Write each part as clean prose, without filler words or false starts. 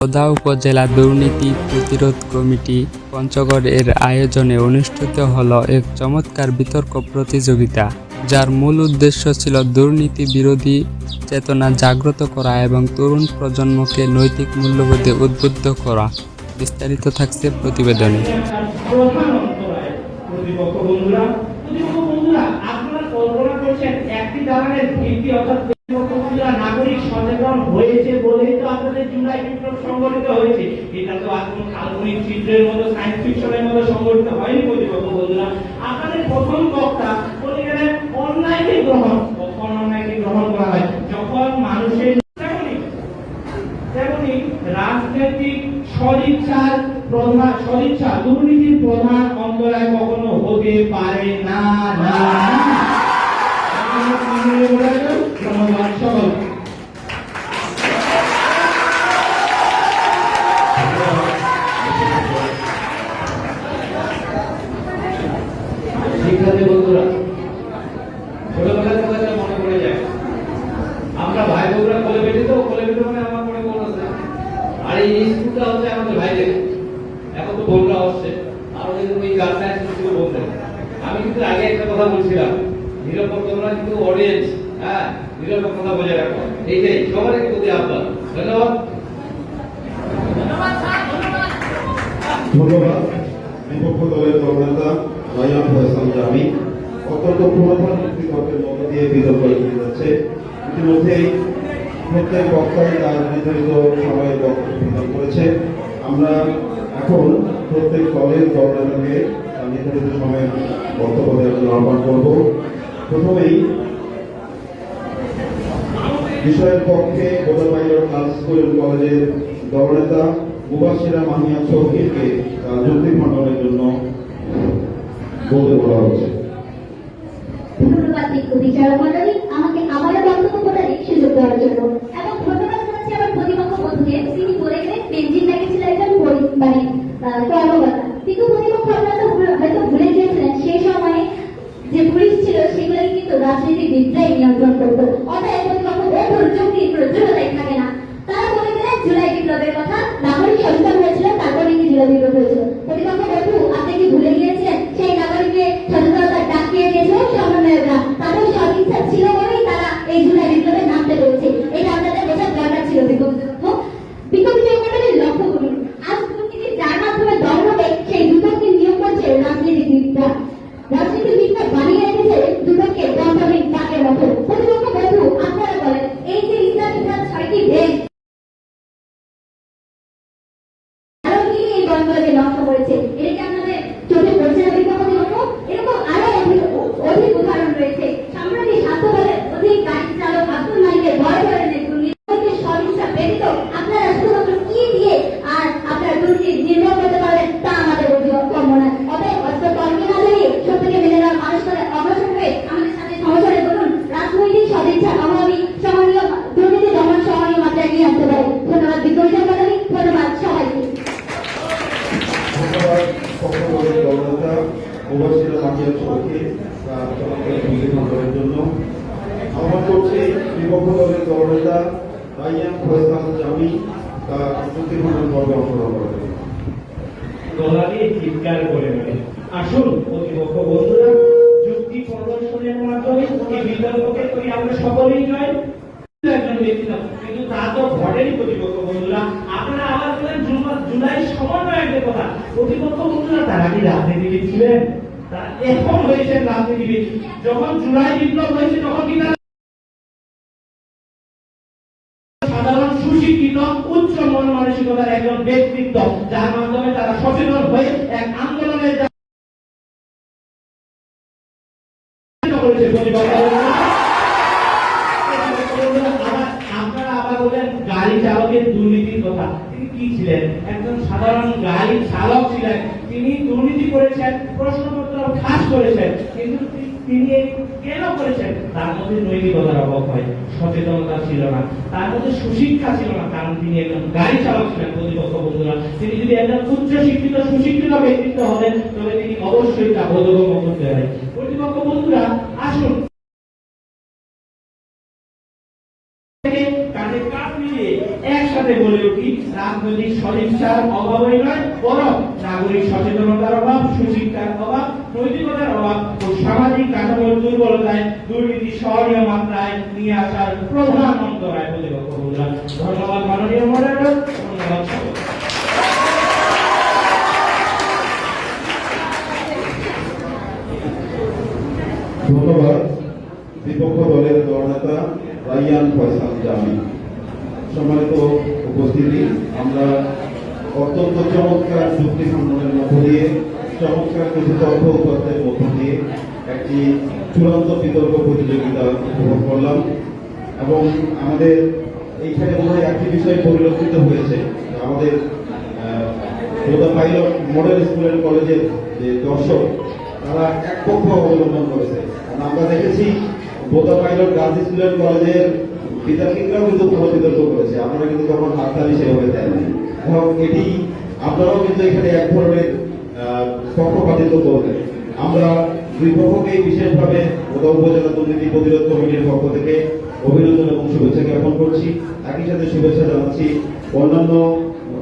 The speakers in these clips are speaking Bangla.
বোদা উপজেলা দুর্নীতি প্রতিরোধ কমিটি পঞ্চগড় এর আয়োজনে অনুষ্ঠিত হলো এক চমৎকার বিতর্ক প্রতিযোগিতা, যার মূল উদ্দেশ্য ছিল দুর্নীতি বিরোধী চেতনা জাগ্রত করা এবং তরুণ প্রজন্মকে নৈতিক মূল্যবোধে উদ্বুদ্ধ করা। বিস্তারিত থাকছে প্রতিবেদনে। নাগরিক সচেতন হয়েছে বলেই তো আপনাদের জুলাই বিপ্লব সংগঠিত হয়েছে। এটা তো একদম কাল্পনিক চিত্রের মতো, সায়েন্স ফিকশনের মতো সংগঠিত হয়নি প্রতিপক্ষ বন্ধুরা। আপনাদের প্রথম বক্তা বলে গেলেন অন্যায়কে গ্রহণ। কখন অন্যায়কে গ্রহণ করা হয়? যখন মানুষের তেমনি রাজনৈতিক সদিচ্ছা দুর্নীতির প্রধান অন্তরায় কখনো হতে পারে না। ধন্যবাদ সকল। শিক্ষার্থী বন্ধুরা, ছোটবেলার কথা মনে পড়ে যায়। আমরা ভাই বোনরা কোলে পেটে মানে আমার মনে পড়ছে, আর এই স্কুলটা হচ্ছে আমাদের ভাইদের। এখন তো বোনরা হচ্ছে, আমরা কিন্তু ওই গানটা শুরু বলতেন। আমি কিন্তু আগে একটা কথা বলছিলাম, নিরাপদ তোমরা কিন্তু অডিয়েন্স, হ্যাঁ নিরাপদ কথা বলে রাখো। এইটাই সবার কিন্তু আপনার ধন্যবাদ। ধন্যবাদ। বিপক্ষ দলের দলনেতা রাইয়ান ফয়সাল জামি অত্যন্ত পুরাতন যুক্তিতর্কের মধ্য দিয়ে বিতর্ক এগিয়ে যাচ্ছে। ইতিমধ্যেই প্রত্যেক বক্তাই তার নির্ধারিত সময়ে বক্তব্য প্রদান করেছে। আমরা এখন প্রত্যেক দলের দলনেতাকে তার নির্ধারিত সময়ে বক্তব্য দেওয়ার জন্য আহ্বান করব। প্রথমেই বিষয়ের পক্ষে বোদাবাইয়ার গার্লস স্কুল কলেজের দলনেতা মুবাশিরা মাহিয়া চৌধুরীকে যুক্তি খণ্ডনের জন্য বলতে বলা হচ্ছে। ধন্যবাদ বিচারক মণ্ডলী, আমাকে আবারও বক্তব্য প্রদানের সুযোগ দেওয়ার জন্য, এবং ধন্যবাদ জানাচ্ছি আমার প্রতিপক্ষ বন্ধুকে। তিনি বলে গেলেন বেঞ্জিন লেগেছিল একজন কর্মকর্তা, কিন্তু প্রতিপক্ষ আপনারা হয়তো ভুলে গিয়েছিলেন সেই সময়ে যে পুলিশ ছিল সেগুলো কিন্তু রাজনীতিবিদরাই নিয়ন্ত্রণ করতো। অতএব প্রতিপক্ষ ওর যুক্তি প্রযোজ্যতাই থাকে না। তারা বলে গেলেন জুলাই বিপ্লবের কথা, নাগরিক সচেতন হয়েছিল, তারপরে কি জুলাই বিপ্লব হয়েছিল। প্রতিপক্ষ বন্ধু, আপনি কি ভুলে গিয়েছিলেন সেই নাগরিককে সচেতনতা ডাকিয়ে দিয়েছিল সমন্বয়করা? তাদের সদিচ্ছা ছিল বলেই তারা এই জুলাই বিপ্লবে নামতে পেরেছে। এটা আপনাদের বোঝার দরকার ছিল। বিক্ষোভ মন্ডলীর লক্ষ্য করুন, আজ দুর্নীতি যার মাধ্যমে দল হবে সেই দুদককে নিয়োগ করছে রাজনীতিবিদরা। রাজনীতিবিদরা বানিয়ে রেখেছে দুদককে দণ্ডহীন কাকের মতো। প্রতিপক্ষ বন্ধু, আপনারা বলেন এই যে ইসলামী 6টি দেশ এই দলগুলোকে নষ্ট করেছে, এটা কি আপনাদের চোখে পড়ছে না? বিক্ষোভ এরকম আরো অধিক উদাহরণ রয়েছে। সাম্প্রতিক স্বার্থবলের অধিক গাড়ি চালক আব্দুল মালিকের বড় ধরনের দুর্নীতি সদিচ্ছা ব্যতীত আপনারা শুধুমাত্র কি দিয়ে আর আপনার দুর্নীতি নির্ভর করতে পারবেন তা আমাদের বোধগম্য নয়। অতএব অস্ত্র তর্কে না দাঁড়িয়ে সত্যকে মেনে নেওয়ার মানুষ করে অগ্রসর হয়ে আমাদের সাথে সমস্যারে বলুন রাজনৈতিক সদিচ্ছা অভাবী সহনীয় দুর্নীতি দমন সহনীয় মাত্রায় নিয়ে আসতে পারে। ধন্যবাদ বিক্ষোভ মন্ডলী, ধন্যবাদ সবাইকে। আহ্বান করছি বিপক্ষ দলের দলনেতা রাইয়ান ফয়সাল জামি তার যুক্তি খণ্ডন পর্বে অংশগ্রহণ করবেন। দলালি চিৎকার করে বলে, আসুন প্রতিপক্ষ বন্ধুরা, যুক্তি প্রদর্শনের মাধ্যমে এই বিতর্ককে করি আমরা সকলেই জয়। একজন ব্যক্তি না, কিন্তু তা তো ঘটেনি প্রতিপক্ষ বন্ধুরা। আপনারা আবার বলেন জুলাই সমন্বয়কের কথা। প্রতিপক্ষ বন্ধুরা তারা কি রাজনীতিবিদ ছিলেন? তারা এখন হয়েছেন রাজনীতিবিদ। যখন জুলাই বিপ্লব হয়েছে তখন কি তারা সাধারণ সুশিক্ষিত উচ্চ মন মানসিকতার একজন ব্যক্তিত্ব, যার মাধ্যমে তারা সচেতন হয়ে এক আন্দোলনের আপনারা আবার বলেন গাড়ি চালকের দুর্নীতির কথা। তিনি কি ছিলেন? একজন সাধারণ গাড়ি চালক ছিলেন। তিনি দুর্নীতি করেছেন, প্রশ্নপত্র ফাঁস করেছেন, কিন্তু তিনি কেন করেছেন? তার মধ্যে নৈতিকতার অভাব হয়, সচেতনতা ছিল না, তার মধ্যে সুশিক্ষা ছিল না, কারণ তিনি একজন গাড়ি চালক ছিলেন। প্রতিপক্ষ বন্ধুরা, তিনি যদি একজন উচ্চ শিক্ষিত সুশিক্ষিত ব্যক্তিত্ব হতেন তবে তিনি অবশ্যই তা বোধগম্য করতে হয়। প্রতিপক্ষ বন্ধুরা, আসুন কাঁধে কাঁধ মিলিয়ে একসাথে সাথে বলে উঠি, রাজনৈতিক সদিচ্ছার অভাবই নয়, বরং নাগরিক সচেতনতার অভাব, সুশিক্ষার অভাব, নৈতিকতার অভাব ও সামাজিক কাঠামোর দুর্বলতায় দুর্নীতি সহনীয় মাত্রায় নিয়ে আসার প্রধান অন্তরায় প্রতিপক্ষ বললাম। ধন্যবাদ মাননীয় মডারেটর, ধন্যবাদ সকলকে। ধন্যবাদ বিপক্ষ দলের দলনেতা রাইয়ান ফয়সাল জামি। সম্মানিত উপস্থিতি, আমরা অত্যন্ত চমৎকার যুক্তি খণ্ডনের মধ্য দিয়ে, চমৎকার কিছু তথ্য তথ্যের মধ্য দিয়ে একটি চূড়ান্ত বিতর্ক প্রতিযোগিতা উপভোগ করলাম এবং আমাদের এইখানে মনে হয় একটি বিষয় পরিলক্ষিত হয়েছে। আমাদের Boda pilot model school and কলেজের যে দর্শক, তারা এক পক্ষ অবলম্বন করেছে। আমরা দেখেছি Boda pilot girls school and কলেজের বিদ্যার্থীরাও কিন্তু ভালো বিতর্ক করেছে, আপনারা কিন্তু তখন হাততালি সেভাবে দেননি এবং এটি আপনারাও কিন্তু এখানে এক ধরনের পক্ষপাতিত্ব করবেন। আমরা দুই পক্ষকেই বিশেষভাবে বোদা উপজেলা দুর্নীতি প্রতিরোধ কমিটির পক্ষ থেকে অভিনন্দন এবং শুভেচ্ছা জ্ঞাপন করছি। একই সাথে শুভেচ্ছা জানাচ্ছি অন্যান্য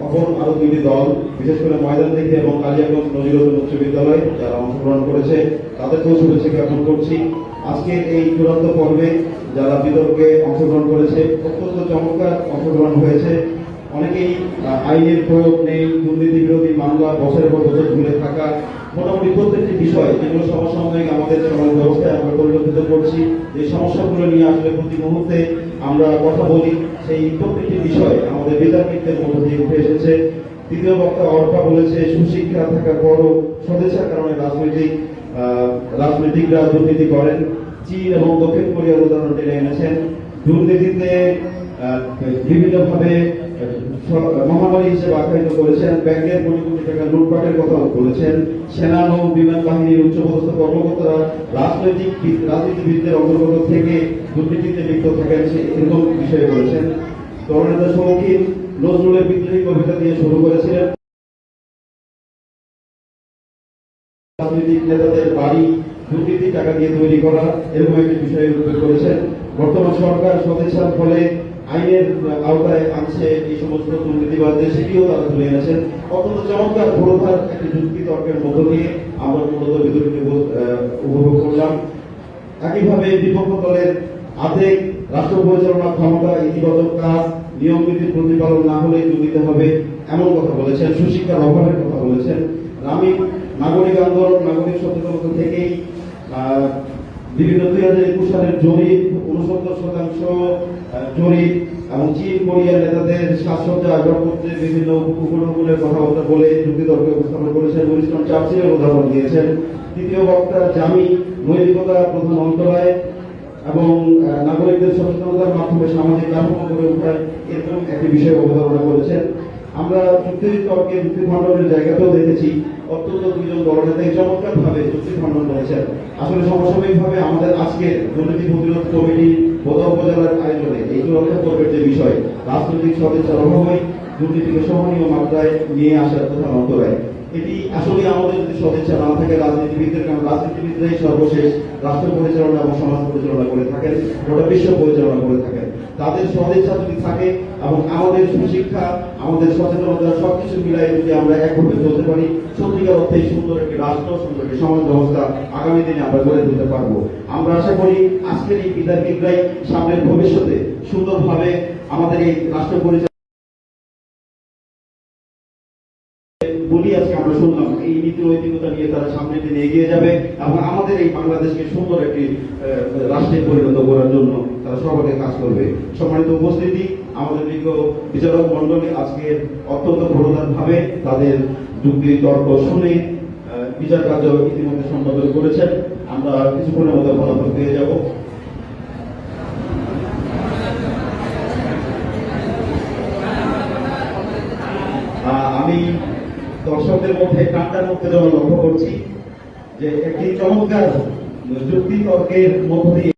অপর আরো দুইটি দল, বিশেষ করে ময়দান থেকে এবং কালিয়াগঞ্জ নজিরুদ্দিন উচ্চ বিদ্যালয় যারা অংশগ্রহণ করেছে, তাদেরকেও শুভেচ্ছা জ্ঞাপন করছি। আজকে এই চূড়ান্ত পর্বে যারা বিতর্কে অংশগ্রহণ করেছে, অত্যন্ত চমৎকার অংশগ্রহণ হয়েছে। অনেকেই আইনের প্রয়োগ নেই, দুর্নীতি বিরোধী মামলা, বছরের পর বছর ঝুলে থাকা, মোটামুটি প্রত্যেকটি বিষয় যেগুলো সমসাময়িক আমাদের সমাজ ব্যবস্থায় আমরা পরিলক্ষিত করছি, যে সমস্যাগুলো নিয়ে আসলে প্রতি মুহূর্তে আমরা কথা বলি, সেই প্রত্যেকটি বিষয় আমাদের বিতর্কের মধ্য দিয়ে উঠে এসেছে। তৃতীয় বক্তা অর্পা বলেছে, সুশিক্ষা থাকার পরও স্বদেচ্ছার কারণে রাজনৈতিকরা দুর্নীতি করেন। চীন এবং দক্ষিণ কোরিয়ার উদাহরণ টেনে এনেছেন। দুর্নীতিতে বিভিন্নভাবে মহামারী হিসেবে আখ্যায়িত করেছেন। ব্যাংকের কোটি কোটি টাকা লুটপাটের কথা বলেছেন। সেনা ও বিমান বাহিনীর উচ্চপদস্থ কর্মকর্তারা রাজনীতিবিদদের অন্তর্গত থেকে দুর্নীতিতে লিপ্ত থাকেন, এরকম বিষয়ে বলেছেন। দলনেতা শৌখিন নজরুলের বিদ্রোহী কবিতা দিয়ে শুরু করেছিলেন। রাজনৈতিক নেতাদের বাড়ি দুর্নীতি টাকা দিয়ে তৈরি করা, এরকম একটি বিষয়ে উল্লেখ করেছেন। বর্তমান সরকার স্বদেচ্ছার ফলে আইনের আওতায় আনছে এই সমস্ত দুর্নীতিবাদদের, সেটিও তারা তুলে এনেছেন। অত্যন্ত চমৎকার পুরোধার একটি যুক্তি তর্কের মধ্য দিয়ে আমরা মূলত বিতর্কটি উপভোগ করলাম। একইভাবে বিপক্ষ দলের আবেগ, রাষ্ট্র পরিচালনা ক্ষমতা, ইতিবাচক কাজ, নিয়ম নীতির প্রতিপালন না হলে দুর্নীতি হবে, এমন কথা বলেছেন। সুশিক্ষার অভাবের কথা বলেছেন। নাগরিক আন্দোলন, নাগরিক সচেতনতা থেকেই বিভিন্ন 2021 সালের জরিপ, 69% জরিপ এবং চীন কোরিয়ার নেতাদের সাজসজ্জা আসবাবপত্রে বিভিন্ন উপকরণের কথাবার্তা বলে যুক্তি তর্কে উপস্থাপন করেছেন। উইনস্টন চার্চিলের উদাহরণ দিয়েছেন। তৃতীয় বক্তা জামি, নৈতিকতা প্রধান অন্তরায় এবং নাগরিকদের সচেতনতার মাধ্যমে সামাজিক কাঠামো গড়ে ওঠায়, এরকম একটি বিষয় অবতারণা করেছেন। আমরা যুক্তি তর্কে যুক্তি খণ্ডনের জায়গাতেও দেখেছি অত্যন্ত দুইজন দলনেতাই চমৎকার ভাবে যুক্তি খণ্ডন করেছেন। আসলে সমসাময়িক ভাবে আমাদের আজকের দুর্নীতি প্রতিরোধ কমিটি বোদা উপজেলার আয়োজনে এই চূড়ান্ত পর্বের যে বিষয়, রাজনৈতিক সদিচ্ছার অভাবই দুর্নীতিকে সহনীয় মাত্রায় নিয়ে আসার প্রধান অন্তরায়, এটি আসলে আমাদের যদি সদিচ্ছা না থাকে রাজনীতিবিদদের, কারণ রাজনীতিবিদরাই সর্বশেষ রাষ্ট্র পরিচালনা এবং সমাজ পরিচালনা করে থাকেন, গোটা বিশ্ব পরিচালনা করে থাকেন। তাদের সদিচ্ছা যদি থাকে এবং আমাদের সুশিক্ষা, আমাদের সচেতনতা সবকিছু মিলাই যদি আমরা একভাবে চলতে পারি, সত্যিকার অর্থে সুন্দর একটি রাষ্ট্র, সুন্দর একটি সমাজ ব্যবস্থা আগামী দিনে আমরা গড়ে তুলতে পারবো। আমরা আশা করি আজকের এই বিদ্যার্থীরাই সামনের ভবিষ্যতে সুন্দরভাবে আমাদের এই রাষ্ট্র পরিচালনা বলি আজকে আমরা শুনলাম, এই নীতি নৈতিকতা নিয়ে তারা সামনের দিনে এগিয়ে যাবে এবং আমাদের এই বাংলাদেশকে সুন্দর একটি রাষ্ট্রে পরিণত করার জন্য তারা সবাইকে কাজ করবে। সম্মানিত উপস্থিতি, আমাদের বিজ্ঞ বিচারক মন্ডলী আজকে অত্যন্ত ভরদার ভাবে তাদের যুক্তি তর্ক শুনে বিচার কার্য ইতিমধ্যে সম্পাদন করেছেন। আমরা কিছুক্ষণের মধ্যে ফলাফল পেয়ে যাব। আমি দর্শকদের মধ্যে টানটার মধ্যে যেমন লক্ষ্য করছি যে একটি চমৎকার যুক্তি তর্কের মধ্য দিয়ে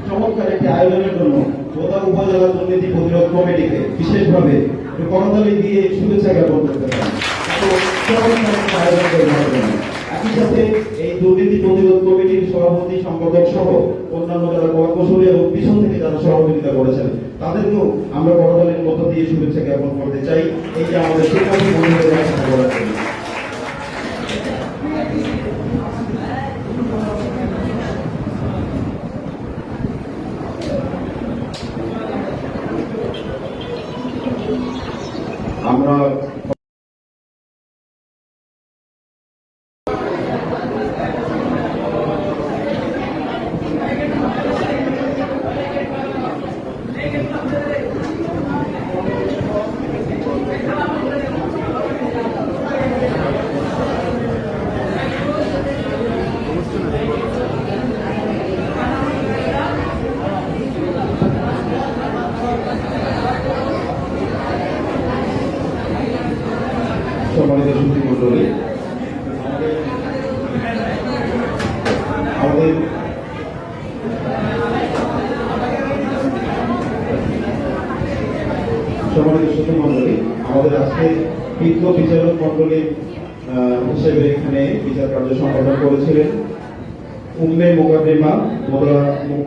চমৎকার একটি আয়োজনের জন্য বোদা উপজেলা দুর্নীতি প্রতিরোধ কমিটিকে বিশেষভাবে করতালি দিয়ে শুভেচ্ছা জ্ঞাপন করতে পারি। আয়োজন করে একই সাথে এই দুর্নীতি প্রতিরোধ কমিটির সভাপতি সম্পাদক সহ অন্যান্য যারা কলাকুশলী এবং পিছন থেকে যারা সহযোগিতা করেছেন তাদেরকেও আমরা বড়দলের মধ্য দিয়ে শুভেচ্ছা জ্ঞাপন করতে চাই এই যে আমাদের শিক্ষার্থী বন্ধুদের একসাথে করার জন্য। আমরা সম্মানিত সুধী মণ্ডলী, আমাদের সম্মানিত সুধী মণ্ডলী, আমাদের আজকে বিজ্ঞ বিচারক মণ্ডলী হিসেবে এখানে বিচার কার্য সম্পাদন করেছিলেন উম্মে মুকাদ্দিমা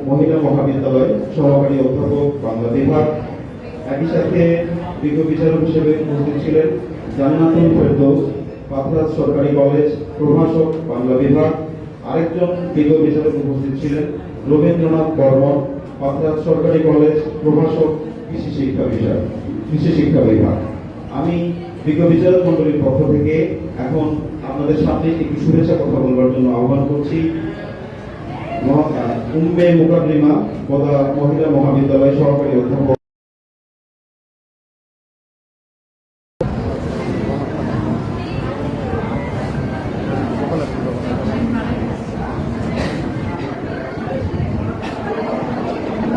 মহিলা মহাবিদ্যালয় সহকারী অধ্যাপক বাংলা বিভাগ। একই সাথে বিজ্ঞ বিচারক হিসেবে উপস্থিত ছিলেন জান্নাতুল ফেরদৌস পাথরাজ সরকারি কলেজ প্রভাষক বাংলা বিভাগ। আরেকজন বিজ্ঞ বিচারক উপস্থিত ছিলেন রবীন্দ্রনাথ বর্মন পাথরাজ সরকারি কলেজ প্রভাষক কৃষি শিক্ষা বিভাগ। আমি বিজ্ঞ বিচারক মণ্ডলীর পক্ষ থেকে এখন আপনাদের সামনে একটু শুভেচ্ছা কথা বলবার জন্য আহ্বান করছি উম্মে মুকাদ্দিমা মহিলা মহাবিদ্যালয় সহকারী অধ্যাপক।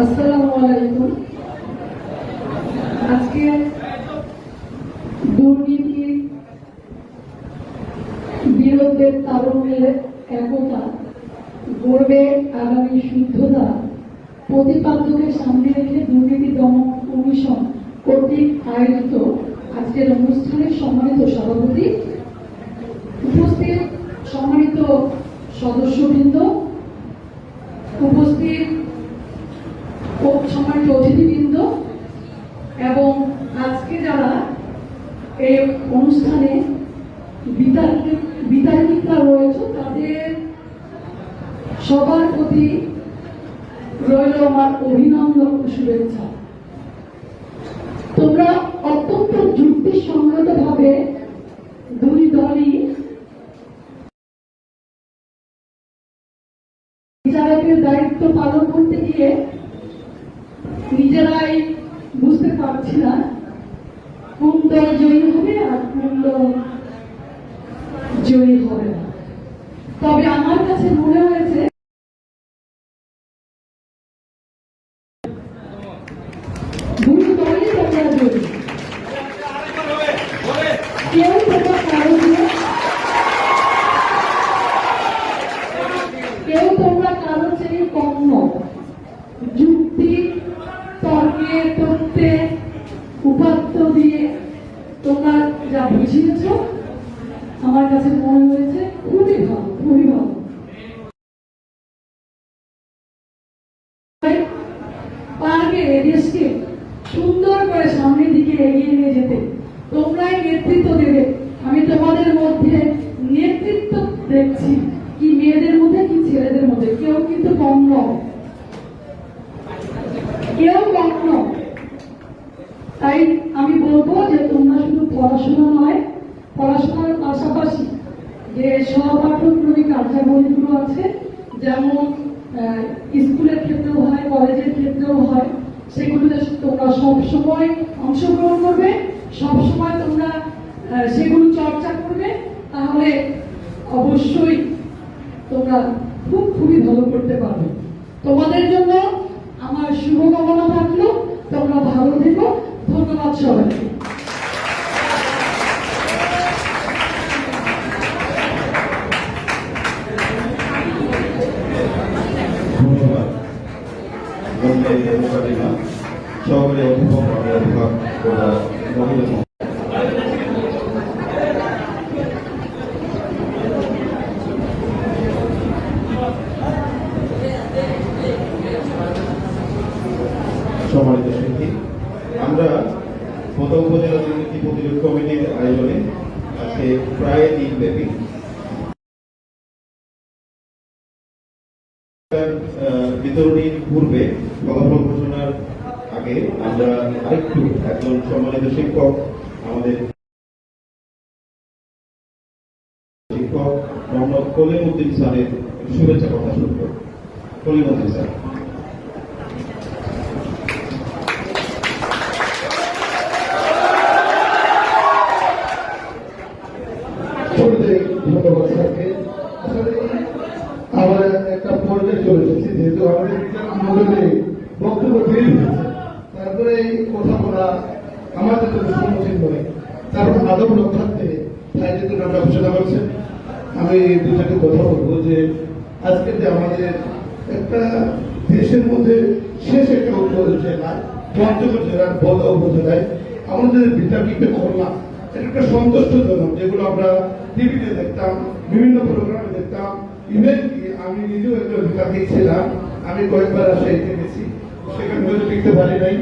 আসসালামু আলাইকুম। আজকে দুর্নীতি বিরোধের তারুণ্যের একতা গড়বে আগামী শুদ্ধতা প্রতিপাদ্যকে সামনে রেখে দুর্নীতি দমন কমিশন কর্তৃক আয়োজিত আজকের অনুষ্ঠানের সম্মানিত সভাপতি, উপস্থিত সম্মানিত সদস্যবৃন্দ, উপস্থিত সম্মানিত অতিথিবৃন্দ এবং আজকে যারা এই অনুষ্ঠানে বিতার্কিকরা রয়েছে তাদের সবার প্রতি রইল আমার অভিনন্দন ও শুভেচ্ছা। তোমরা অত্যন্ত যুক্তিসঙ্গত ভাবে দুই দলই বিচারকের দায়িত্ব পালন করতে গিয়ে নিজেরাই বুঝতে পারছি না কোন দল জয়ী হবে আর কোন দল জয়ী হবে না। তবে আমার কাছে মনে হয়েছে দুই দলই তোমরা জয়ী। কেউ তোমরা কারো চেয়ে কম নও। যুক্তি তর্কে তথ্যে উপাত্ত দিয়ে তোমরা যা বুঝিয়েছ আমার কাছে মনে হয়েছে খুবই ভালো, খুবই ভালো। পারবে দেশকে সুন্দর করে সামনের দিকে এগিয়ে নিয়ে যেতে তোমরাই নেতৃত্ব দেবে। আমি তোমাদের মধ্যে নেতৃত্ব দেখছি, কি মেয়েদের মধ্যে কি ছেলেদের মধ্যে, কেউ কিন্তু কম নয়, কেউ কম নয়। তাই আমি বলবো যে তোমরা শুধু পড়াশোনা নয়, পড়াশোনার পাশাপাশি যে সহপাঠ্যক্রমিক কার্যাবলীগুলো আছে, যেমন স্কুলের ক্ষেত্রেও হয়, কলেজের ক্ষেত্রেও হয়, সেগুলোতে তোমরা সবসময় অংশগ্রহণ করবে, সবসময় তোমরা সেগুলো চর্চা করবে, তাহলে অবশ্যই তোমরা খুবই ভালো করতে পারবে। তোমাদের জন্য আমার শুভকামনা থাকলো, তোমরা ভালো থেকো। ধন্যবাদ সবাইকে। ধন্যবাদ সহকারী অধ্যাপক বিভাগ মহিলা ফটো উপজেলা দুর্নীতি প্রতিরোধ কমিটির আয়োজনে আজকে প্রায় দিনব্যাপী বিতরণীর পূর্বে ফলাফল ঘোষণার আগে আমরা আরেকটু একজন সম্মানিত শিক্ষক আমাদের শিক্ষক মোহাম্মদ কলিমউদ্দিন স্যারের শুভেচ্ছা কথা শুনব। কলিমউদ্দিন স্যার। ধন্যবাদ স্যারকে। আসলে আমরা একটা পর্যায়ে চলে এসেছি, যেহেতু আমাদের মডেলে বক্তব্য তৈরি হয়েছে, তারপরে এই কথা বলা আমাদের জন্য সম্মুখীন নয়। তারপর আদব রক্ষার্থে তাই যেহেতু নামটা ঘোষণা করছেন, আমি দু চারটে কথা বলবো যে আজকে যে আমাদের একটা দেশের মধ্যে শেষ একটা জেলায়, পঞ্চগড় জেলার বদা উপজেলায় আমাদের বিদ্যাপীঠে করলাম, এটা একটা সন্তুষ্টজনক। যেগুলো আমরা টিভিতে দেখতাম, বিভিন্ন প্রোগ্রামে দেখতাম, ইভেন কি আমি নিজেও একজন বিদ্যাপীঠ ছিলাম। আমি কয়েকবার রাজশাহীতে গেছি, সেখানে হয়তো টিকতে পারি নাই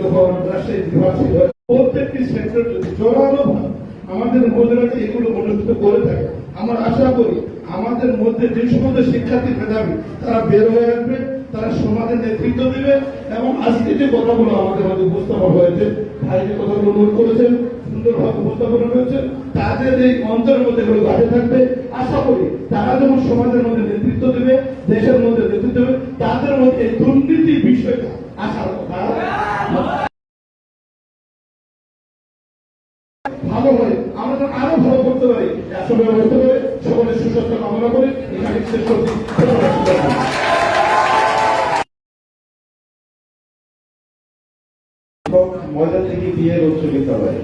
যখন রাজশাহী বিভাগ ছিল। প্রত্যেকটি সেক্টর যদি জোরালো আমাদের উপজেলাতে এগুলো অনুষ্ঠিত করে থাকে, আমরা আশা করি আমাদের মধ্যে যে সমস্ত শিক্ষার্থী মেধাবী তারা বের হয়ে আসবে, তারা সমাজের নেতৃত্ব দেবে। এবং আজকে যে কথাগুলো আমাদের মধ্যে উপস্থাপন হয়েছে, ভাই যে কথাগুলো নোট করেছেন, সুন্দরভাবে উপস্থাপন হয়েছে, তাদের এই অন্তরের মধ্যে এগুলো গাঁথে থাকবে। আশা করি তারা যেমন সমাজের মধ্যে নেতৃত্ব দেবে, দেশের মধ্যে নেতৃত্ব দেবে, তাদের মধ্যে এই দুর্নীতি বিষয়টা আসার কথা ভালো হয়, আমরা আরো ভালো করতে পারি। আসলে করতে পারে সকলের সুস্বাস্থ্য কামনা করে এখানে শেষ করছি। ময়দান থেকে বিয়ের উচ্চ বিদ্যালয়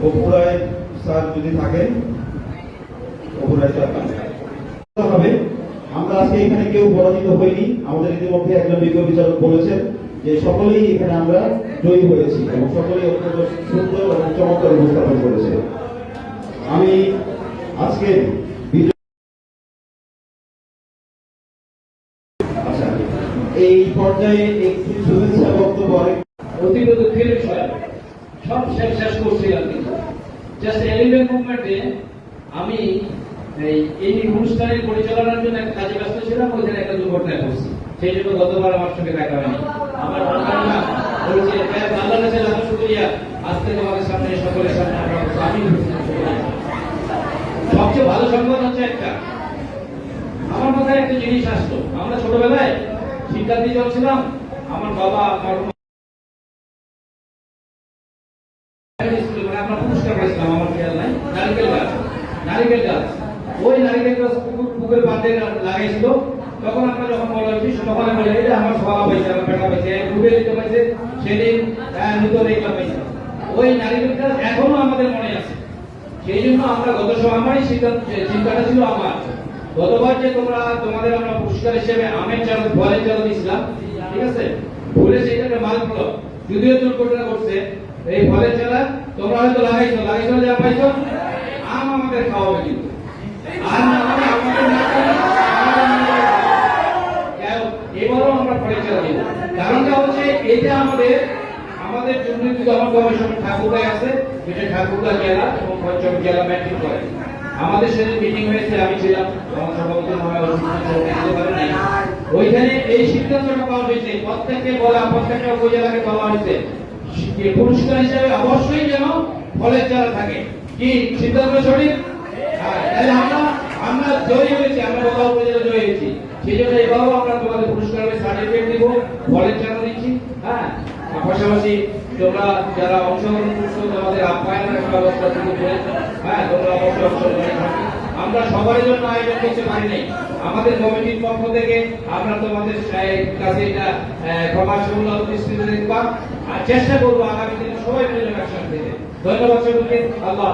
অপুরায় স্যার যদি থাকেন, অপুরায় স্যার হবে। আমরা আজকে এখানে কেউ পরাজিত হইনি। আমাদের ইতিমধ্যে একজন বিজ্ঞ বিচারক বলেছেন যে সকলেই এখানে আমরা জয়ী হয়েছি এবং সকলেই অত্যন্ত সুন্দর এবং চমৎকার উপস্থাপন করেছে। আমি আজকে এই পর্যায়ে একটি শুভেচ্ছা বক্তব্য অতীত দুঃখের বিষয় সব শেষ করছিলাম, কিন্তু জাস্ট এলিভেন মুভমেন্টে আমি এই অনুষ্ঠানের পরিচালনার জন্য একটা কাজে ব্যস্ত ছিলাম, ওইখানে একটা দুর্ঘটনায় পড়ছি। সেই জন্য গতবার আমার সঙ্গে দেখা হয়নি। আমার বলছে আল্লাহ কাছে লাখ শুকরিয়া, আজকে তোমাদের সামনে সকলের সামনে আমি সবচেয়ে ভালো সংবাদ হচ্ছে একটা, আমার মাথায় একটা জিনিস আসতো। আমরা ছোটবেলায় শিক্ষার্থী যখন ছিলাম, আমার বাবা আমরা পুরস্কার পাইছিলাম, আমার খেয়াল নাই, নারিকেল গাছ ওই নারিকেল গাছ পুকুরের বাঁধে লাগাইছিল। তখন আমরা যখন বলা হয়েছি তখন বলে এটা আমার সভা পাইছে, আমার বেটা পাইছে, ডুবে দিতে পাইছে, সেদিন নতুন এগুলা পাইছে। ওই নারিকেল গাছ এখনো আমাদের মনে আছে। সেই জন্য আমরা গত সময় চিন্তাটা ছিল আমার, গতবার যে তোমাদের আমরা পুরস্কার হিসেবে আমের চারা, ফলের চারা দিয়েছিলাম, ঠিক আছে, ভুলে সেইটাকে মাল ফল যদিও দুর্ঘটনা করছে। এই ফলের চারা তোমরা হয়তো লাগাইছো যা পাইছো, আম আমাদের খাওয়াবে, কিন্তু এবারও আমরা ফলের চারা দিব। কারণটা হচ্ছে এটা আমাদের দুর্নীতি দমন কমিশন ঠাকুরগাঁয় আছে, এটা ঠাকুরগাঁ জেলা এবং পঞ্চগড় জেলা ম্যাট্রিক করে। আমাদের সাথে মিটিং হয়েছে, আমি ছিলাম, আমার সভাপতি ওইখানে এই সিদ্ধান্তটা পাওয়া হয়েছে, প্রত্যেকটা উপজেলাকে বলা হয়েছে পুরস্কার হিসাবে অবশ্যই যেন ফলের চারা থাকে। কি সিদ্ধান্ত সঠিক? আমরা জয়ী হয়েছি, আমরা বলা উপজেলা জয়ী হয়েছি। সেই জন্য এবারও আমরা তোমাদের পুরস্কার সার্টিফিকেট দিব, ফলের চারা দিচ্ছি। হ্যাঁ, পাশাপাশি তোমরা যারা অংশগ্রহণ করছো তোমাদের আপ্যায়নের ব্যবস্থা শুরু করেছো। হ্যাঁ, তোমরা অবশ্যই অংশগ্রহণ করো। আমরা সবার জন্য আয়োজন করতে পারি নাই, আমাদের কমিটির পক্ষ থেকে আমরা তোমাদের কাছে এটা ক্ষমা সুন্দর দৃষ্টিতে দেখবা আর চেষ্টা করবো আগামী দিনে সবাই মিলে একসাথে দিতে। ধন্যবাদ সকলকে, আল্লাহ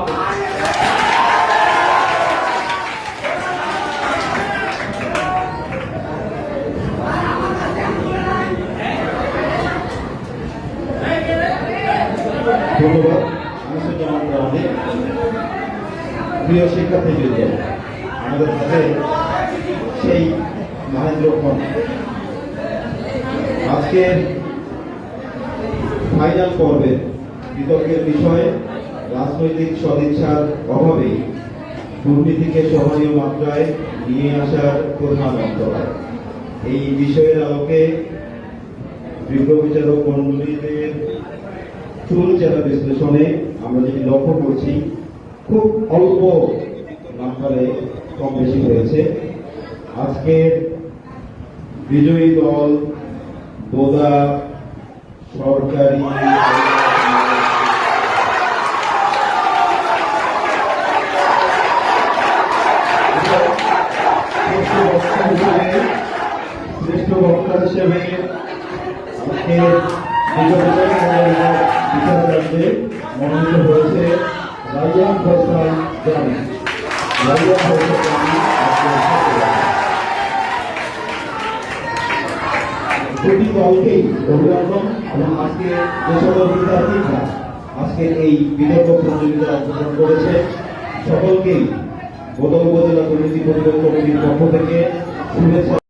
ধন্যবাদ। প্রিয় শিক্ষার্থীবৃন্দ, আমাদের হাতে সেই মহেন্দ্রক্ষণ আজকের ফাইনাল পর্বের বিতর্কের বিষয় রাজনৈতিক সদিচ্ছার অভাবে দুর্নীতিকে সহনীয় মাত্রায় নিয়ে আসার প্রধান অন্তরায়। এই বিষয়ের আলোকে বিজ্ঞ বিচারক মন্ডলীদের চুল চেরা বিশ্লেষণে আমরা যেটি লক্ষ্য করছি, খুব অল্প নাম্বারে কম বেশি হয়েছে। আজকের বিজয়ী দল বোদা সরকারি শ্রেষ্ঠ বক্তা হিসেবে আজকে বিচারকদের মনোনীত হয়েছে রাইয়ান ফয়সাল জামি। রাইয়ান ফয়সাল জামি দুটি দলকেই অভিনন্দন এবং আজকে যে সকল বিদ্যার্থীরা আজকে এই বিতর্ক প্রতিযোগিতায় অংশগ্রহণ করেছে সকলকেই বোদা উপজেলা দুর্নীতি প্রতিরোধ কমিটির পক্ষ থেকে শুভেচ্ছা।